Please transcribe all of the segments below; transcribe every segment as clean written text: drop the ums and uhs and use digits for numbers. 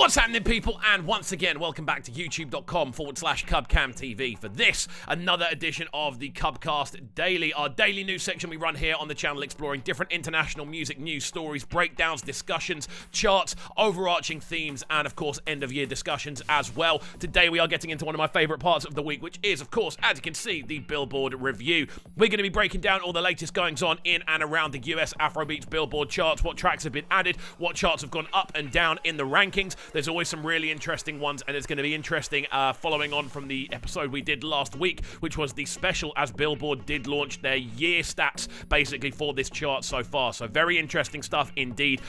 What's happening, people? And once again, welcome back to youtube.com/CubCamTV for this, another edition of the Cubcast Daily, our daily news section we run here on the channel, exploring different international music news stories, breakdowns, discussions, charts, overarching themes, and of course, end-of-year discussions as well. Today, we are getting into one of my favorite parts of the week, which is, of course, as you can see, the Billboard review. We're going to be breaking down all the latest goings-on in and around the US Afrobeats Billboard charts, what tracks have been added, what charts have gone up and down in the rankings. There's always some really interesting ones, and it's going to be interesting following on from the episode we did last week, which was the special, as Billboard did launch their year stats basically for this chart so far. So very interesting stuff indeed,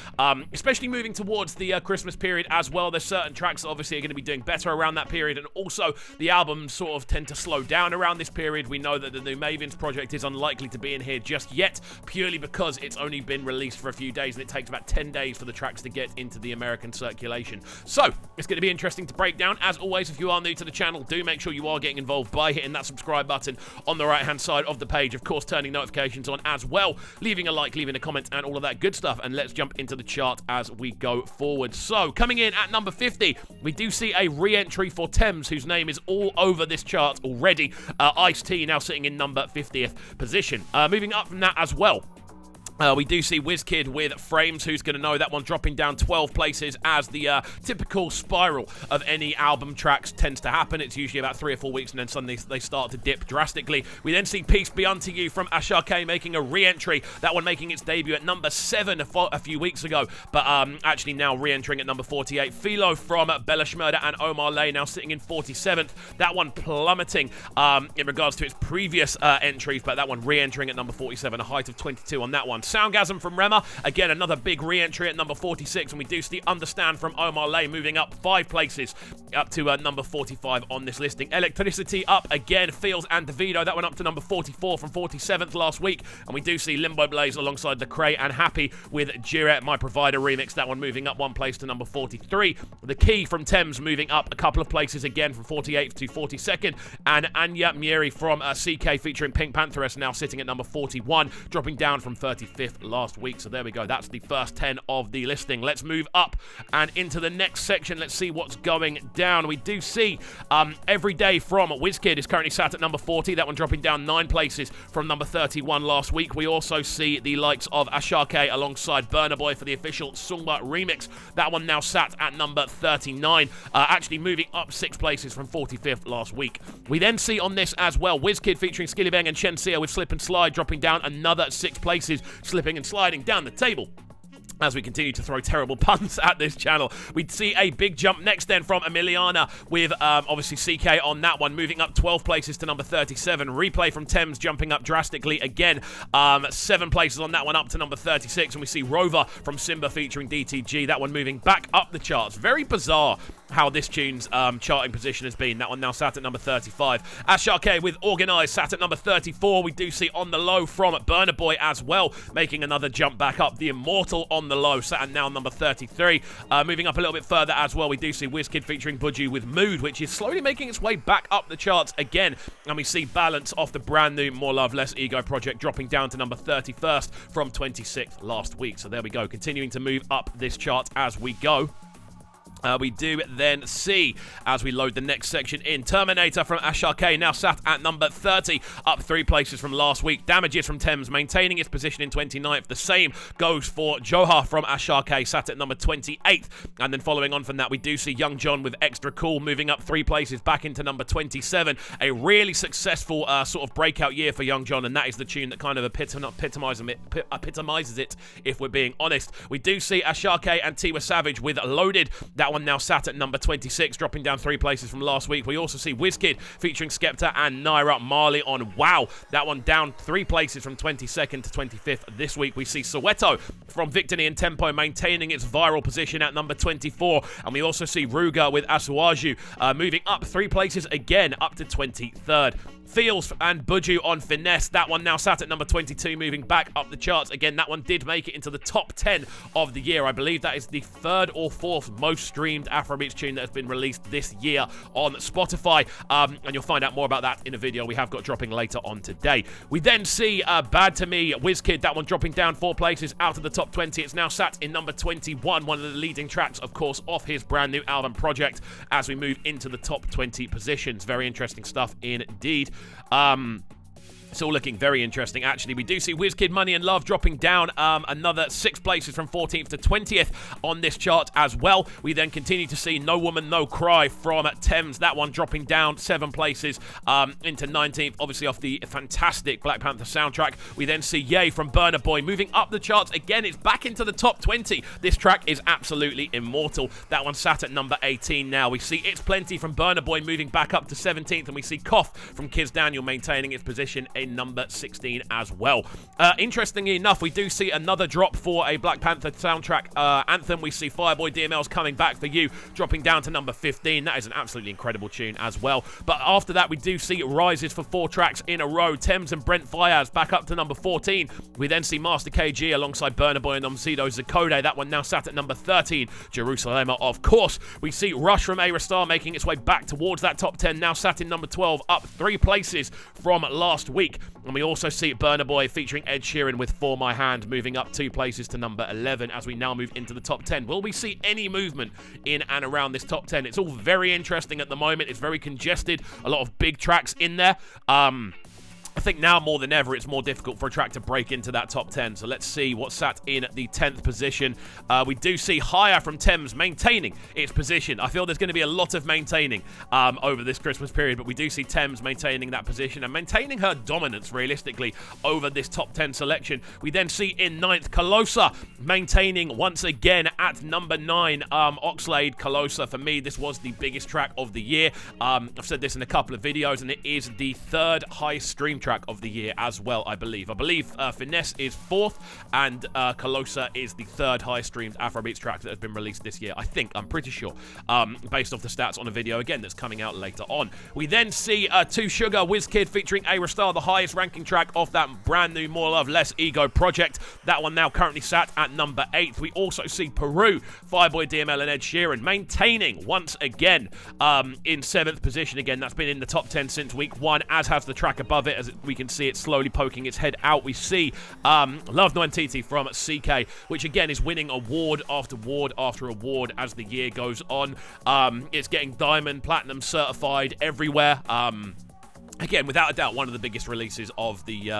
especially moving towards the Christmas period as well. There's certain tracks that obviously are going to be doing better around that period, and also the albums sort of tend to slow down around this period. We know that the new Mavins project is unlikely to be in here just yet, purely because it's only been released for a few days and it takes about 10 days for the tracks to get into the American circulation. So, it's going to be interesting to break down. As always, if you are new to the channel, do make sure you are getting involved by hitting that subscribe button on the right-hand side of the page. Of course, turning notifications on as well, leaving a like, leaving a comment, and all of that good stuff. And let's jump into the chart as we go forward. So, coming in at number 50, we do see a re-entry for Tems, whose name is all over this chart already. Ice-T now sitting in number 50th position. Moving up from that as well, we do see WizKid with Frames, who's going to know that one, dropping down 12 places, as the typical spiral of any album tracks tends to happen. It's usually about 3 or 4 weeks, and then suddenly they start to dip drastically. We then see Peace Be Unto You from Asake making a re-entry, that one making its debut at number 7 a few weeks ago, but actually now re-entering at number 48. Philo from Bella Shmurda and Omar Lay now sitting in 47th. That one plummeting in regards to its previous entries, but that one re-entering at number 47, a height of 22 on that one. Soundgasm from Rema, again another big re-entry at number 46, and we do see Understand from Omar Lay moving up 5 places up to number 45 on this listing. Electricity up again, Feels and Davido, that went up to number 44 from 47th last week, and we do see Limbo Blaze alongside Lecrae and Happy with Jireh, My Provider remix, that one moving up 1 place to number 43. The Key from Tems moving up a couple of places again from 48th to 42nd, and Anya Mieri from CK featuring Pink Pantheress now sitting at number 41, dropping down from 35th last week. So there we go, that's the first 10 of the listing. Let's move up and into the next section. Let's see what's going down. We do see Every Day from WizKid is currently sat at number 40, that one dropping down 9 places from number 31 last week. We also see the likes of Asake alongside Burna Boy for the official Sungba remix, that one now sat at number 39, actually moving up 6 places from 45th last week. We then see on this as well WizKid featuring Skillibeng and Shenseea with Slip and Slide, dropping down another 6 places, slipping and sliding down the table as we continue to throw terrible puns at this channel. We'd see a big jump next then from Emiliana with obviously CK on that one, moving up 12 places to number 37. Replay from Tems jumping up drastically again, 7 places on that one up to number 36. And we see Rover from Simba featuring DTG, that one moving back up the charts. Very bizarre how this tune's charting position has been. That one now sat at number 35. Asake with Organised sat at number 34. We do see On The Low from Burna Boy as well, making another jump back up. The Immortal On The Low sat at now number 33. Moving up a little bit further as well, we do see WizKid featuring Buju with Mood, which is slowly making its way back up the charts again. And we see Balance off the brand new More Love Less Ego project, dropping down to number 31st from 26th last week. So there we go, continuing to move up this chart as we go. We do then see, as we load the next section in, Terminator from Asake now sat at number 30, up 3 places from last week. Damages from Tems maintaining its position in 29th. The same goes for Joha from Asake, sat at number 28th. And then following on from that, we do see Young John with Extra Cool moving up 3 places back into number 27. A really successful sort of breakout year for Young John, and that is the tune that kind of epitomizes it, if we're being honest. We do see Asake and Tiwa Savage with Loaded. That one now sat at number 26, dropping down 3 places from last week. We also see WizKid featuring Skepta and Naira Marley on Wow. That one down 3 places from 22nd to 25th this week. We see Soweto from Victory and Tempo maintaining its viral position at number 24. And we also see Ruga with Asuaju moving up 3 places again, up to 23rd. Feels and Buju on Finesse. That one now sat at number 22, moving back up the charts. Again, that one did make it into the top 10 of the year. I believe that is the 3rd or 4th most streamed Afrobeats tune that has been released this year on Spotify. And you'll find out more about that in a video we have got dropping later on today. We then see Bad to Me, Wizkid, that one dropping down 4 places out of the top 20. It's now sat in number 21, one of the leading tracks, of course, off his brand new album Project, as we move into the top 20 positions. Very interesting stuff indeed. It's all looking very interesting, actually. We do see Wizkid, Money and Love dropping down another 6 places from 14th to 20th on this chart as well. We then continue to see No Woman, No Cry from Tems. That one dropping down 7 places into 19th, obviously off the fantastic Black Panther soundtrack. We then see Ye from Burna Boy moving up the charts. Again, it's back into the top 20. This track is absolutely immortal. That one sat at number 18 now. We see It's Plenty from Burna Boy moving back up to 17th, and we see Cough from Kiz Daniel maintaining its position in number 16 as well. Interestingly enough, we do see another drop for a Black Panther soundtrack anthem. We see Fireboy DML's Coming Back For You dropping down to number 15. That is an absolutely incredible tune as well. But after that, we do see rises for 4 tracks in a row. Tems and Brent Fayez back up to number 14. We then see Master KG alongside Burna Boy and Omzido Zakode. That one now sat at number 13. Jerusalem, of course. We see Rush from A-Rastar making its way back towards that top 10. Now sat in number 12, up 3 places from last week. And we also see Burna Boy featuring Ed Sheeran with For My Hand moving up 2 places to number 11 as we now move into the top 10. Will we see any movement in and around this top 10? It's all very interesting at the moment. It's very congested. A lot of big tracks in there. I think now more than ever, it's more difficult for a track to break into that top 10. So let's see what's sat in the 10th position. We do see Higher from Tems maintaining its position. I feel there's going to be a lot of maintaining over this Christmas period, but we do see Tems maintaining that position and maintaining her dominance, realistically, over this top 10 selection. We then see in 9th, Colosa maintaining once again at number 9. Oxlade, Colosa, for me, this was the biggest track of the year. I've said this in a couple of videos, and it is the 3rd highest stream track of the year as well, I believe. Finesse is 4th, and Colosa is the 3rd highest streamed Afrobeats track that has been released this year. I'm pretty sure, based off the stats on a video, again, that's coming out later on. We then see 2 Sugar, Wizkid featuring A-Rastar, the highest ranking track off that brand new More Love, Less Ego project. That one now currently sat at number 8th. We also see Peru, Fireboy DML and Ed Sheeran maintaining once again in 7th position. Again, that's been in the top 10 since week 1, as has the track above it, as we can see it slowly poking its head out. We see Love No Ntiti from CK, which again is winning award after award after award as the year goes on. It's getting diamond, platinum certified everywhere. Again, without a doubt, one of the biggest releases of the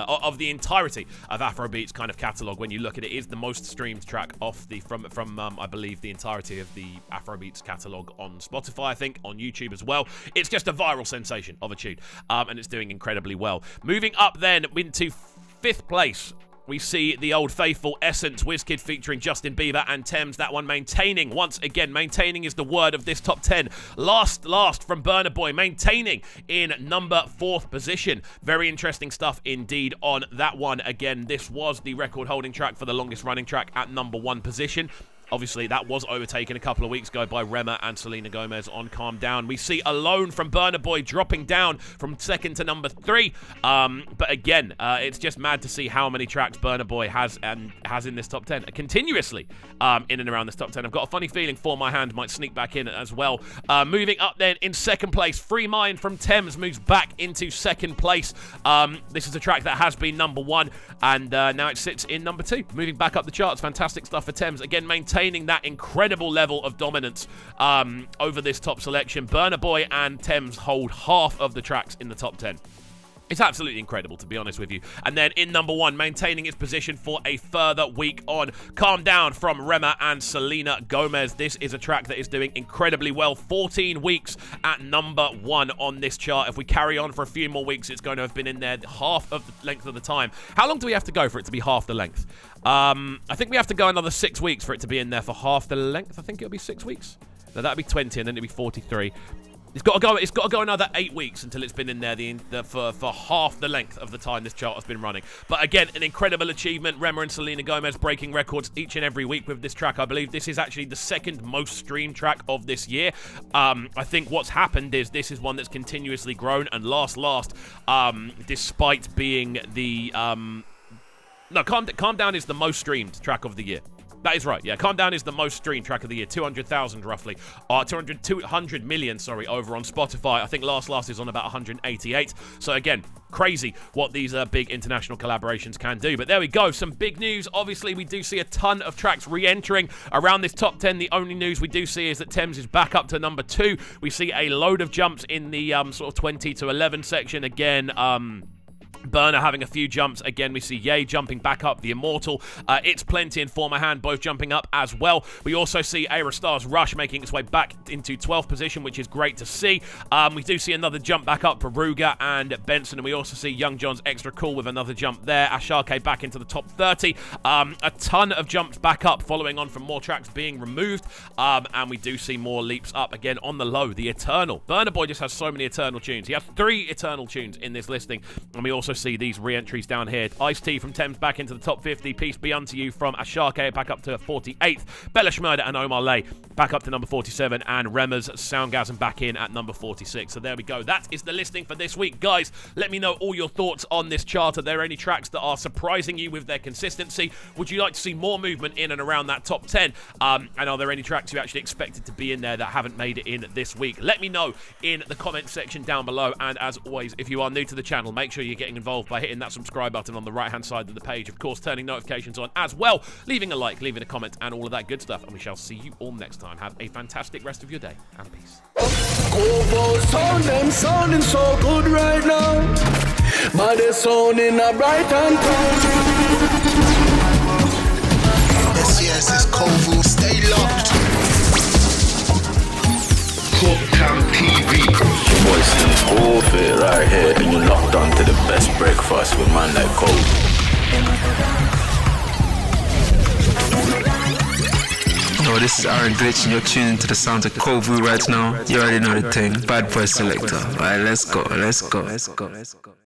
entirety of Afrobeats kind of catalog. When you look at it, is the most streamed track off the from I believe the entirety of the Afrobeats catalog on Spotify. I think on YouTube as well. It's just a viral sensation of a tune, and it's doing incredibly well. Moving up then into 5th place, we see the old faithful Essence, Wizkid featuring Justin Bieber and Tems. That one maintaining, once again, maintaining is the word of this top 10. Last from Burna Boy, maintaining in number 4th position. Very interesting stuff indeed on that one. Again, this was the record holding track for the longest running track at number 1 position. Obviously, that was overtaken a couple of weeks ago by Rema and Selena Gomez on Calm Down. We see Alone from Burna Boy dropping down from 2nd to number 3. But again, it's just mad to see how many tracks Burna Boy has in this top 10 continuously in and around this top 10. I've got a funny feeling For My Hand might sneak back in as well. Moving up then in 2nd place, Free Mind from Tems moves back into 2nd place. This is a track that has been number 1, and now it sits in number 2, moving back up the charts. Fantastic stuff for Tems. Again, maintaining that incredible level of dominance over this top selection. Burna Boy and Tems hold half of the tracks in the top 10. It's absolutely incredible, to be honest with you. And then in number 1, maintaining its position for a further week on, Calm Down from Rema and Selena Gomez. This is a track that is doing incredibly well. 14 weeks at number 1 on this chart. If we carry on for a few more weeks, it's going to have been in there half of the length of the time. How long do we have to go for it to be half the length? I think we have to go another 6 weeks for it to be in there for half the length. I think it'll be 6 weeks. No, that'd be 20, and then it'd be 43. It's got to go. It's got to go another 8 weeks until it's been in there for half the length of the time this chart has been running. But again, an incredible achievement. Rema and Selena Gomez breaking records each and every week with this track. I believe this is actually the second most streamed track of this year. I think what's happened is this is one that's continuously grown, and despite being the no, Calm Down is the most streamed track of the year. That is right, yeah. Calm Down is the most streamed track of the year, 200,000 roughly. 200 million, sorry, over on Spotify. I think Last is on about 188. So again, crazy what these big international collaborations can do. But there we go, some big news. Obviously, we do see a ton of tracks re-entering around this top 10. The only news we do see is that Tems is back up to number 2. We see a load of jumps in the sort of 20 to 11 section. Again, Burna having a few jumps. Again, we see Ye jumping back up, The Immortal, It's Plenty and Former Hand both jumping up as well. We also see Ayra Starr's Rush making its way back into 12th position, which is great to see. We do see another jump back up for Ruger and Benson, and we also see Young John's Extra Cool with another jump there. Ashake back into the top 30. A ton of jumps back up following on from more tracks being removed, and we do see more leaps up. Again, on the low, The Eternal. Burna Boy just has so many Eternal tunes. He has 3 Eternal tunes in this listing, and we also see these re-entries down here. Ice-T from Tems back into the top 50. Peace Be Unto You from Ashake back up to 48th. Bella Shmurda and Omar Lay back up to number 47. And Rema's Soundgasm back in at number 46. So there we go. That is the listing for this week. Guys, let me know all your thoughts on this chart. Are there any tracks that are surprising you with their consistency? Would you like to see more movement in and around that top 10? And are there any tracks you actually expected to be in there that haven't made it in this week? Let me know in the comment section down below. And as always, if you are new to the channel, make sure you're getting involved by hitting that subscribe button on the right hand side of the page, of course turning notifications on as well, leaving a like, leaving a comment and all of that good stuff, and we shall see you all next time. Have a fantastic rest of your day and peace. Sounding so good right now, but they're sounding a bright and proud. Yes, it's Kovu, stay locked. Cooktown TV. Boys in all fit right here, and you're locked on to the best breakfast with man like Cole. Yo, this is Aaron Glitch, and you're tuning to the sounds of Kovu right now. You already know the thing. Bad boy selector. Alright, let's go.